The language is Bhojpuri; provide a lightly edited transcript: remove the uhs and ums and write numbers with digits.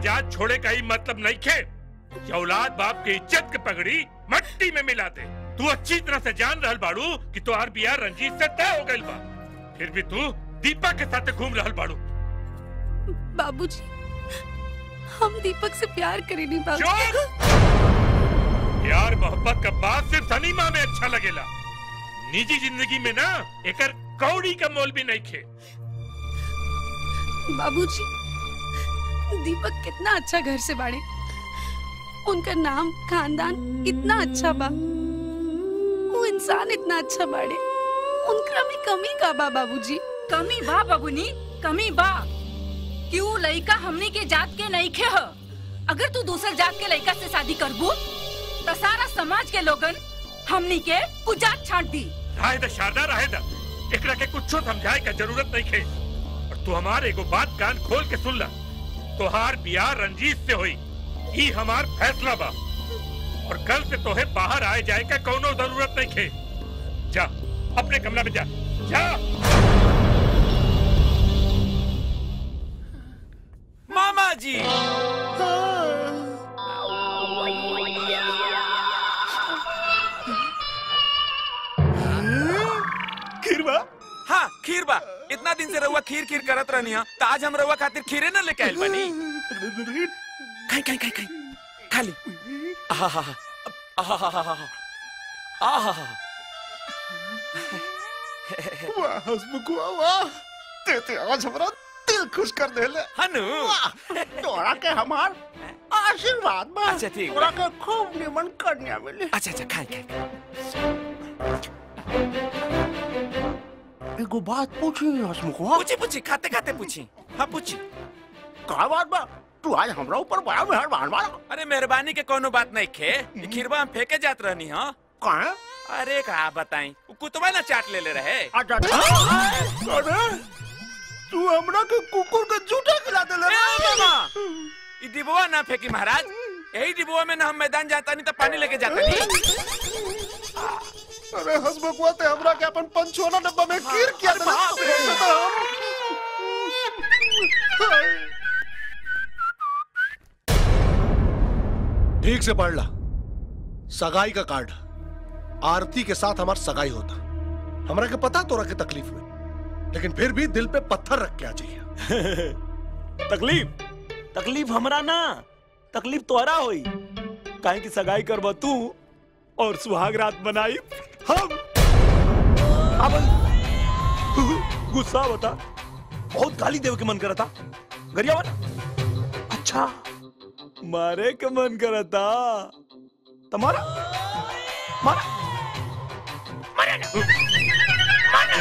आजाद छोड़े का ही मतलब नहीं खे। ये औलाद बाप की इज्जत के पगड़ी मट्टी में मिला दे। तू अच्छी तरह से जान रहल बाड़ू कि तो बियाह रंजीत से तय हो गइल बा, फिर भी तू दीपक के साथ घूम रहल बाड़ू। बाबूजी, हम दीपक से प्यार करेनी बाबूजी। प्यार मोहब्बत का बात सिर्फ सनीमा में अच्छा लगेला, निजी जिंदगी में ना एकर कौड़ी का मोल भी नहीं खे। बाबूजी, दीपक कितना अच्छा घर से बाड़े, उनका नाम खानदान इतना अच्छा बा, वो इंसान इतना अच्छा बाड़े, उनका में कमी का बा बाबूजी? कमी बा बाबूनी, कमी बा। क्यों लड़का हमनी के जात के नहीं खे ह। अगर तू दूसर जात के लड़का से शादी करबू तो सारा समाज के लोगन हमनी के उजात छाट दी। राहेदा शारदा राहेदा, एकरा के कुछो समझाए का जरूरत नहीं खे। और तू हमारे एगो बात कान खोल के सुन ला, तोहार बियाह रंजीत से होई, ई हमार फैसला बा। और कल से तोहे बाहर आए जाए का कोनो जरूरत नहीं खे। जा अपने कमरा में जा, जा। मामा जी, खीर बा? हाँ खीर बा। इतना दिन से रउआ खीर खीर करत रहनी है, तो आज हम रउआ खातिर खीरे न लेके आइल बनी। खाई खाई खाई खाई खाली। आहा वाह हसमुख वाह, ते आज हमारा दिल खुश कर देले। हनु तोरा के हमार आशीर्वाद बा। अच्छा ठीक तोरा के खूब निमन कन्या मिली। अच्छा अच्छा खाई खाई। एगो बात पूछी हसमुखवा? पूछी पूछी, खाते खाते पूछी। हाँ पूछी। का बात बा? तू आज हमरा ऊपर बड़ा मेहरबान बा। अरे मेहरबानी के कोनो बात नहीं खे, खीरवा हम फेंके जात रहनी। हाँ काहे? अरे का बताई, कुतवा ना चाट ले ले रहे। अच्छा अरे तू हमरा के कुकुर के जूठा खिला देले। मामा ई डिबुआ ना फेंकी महाराज, यही डिबुआ में ना हम मैदान जाता नहीं तो पानी लेके जाता नहीं। अरे हसमुखवा ते हमरा के अपन पंचोना डब्बा में खीर किया ठीक से पढ़ ला, सगाई का कार्ड। आरती के साथ हमार सगाई होता। हमरा के पता तोरा के तकलीफ हुई, लेकिन फिर भी दिल पे पत्थर रख के आ जाइए। तकलीफ हमरा ना, तकलीफ तोहरा होई। काहे की सगाई करबा तू और सुहाग रात बनाई हम। अब गुस्सा बता, बहुत गाली देव के मन करता। गरिया वाला अच्छा मारे के मन करता। तुम्हारा मारा मारा ना मारा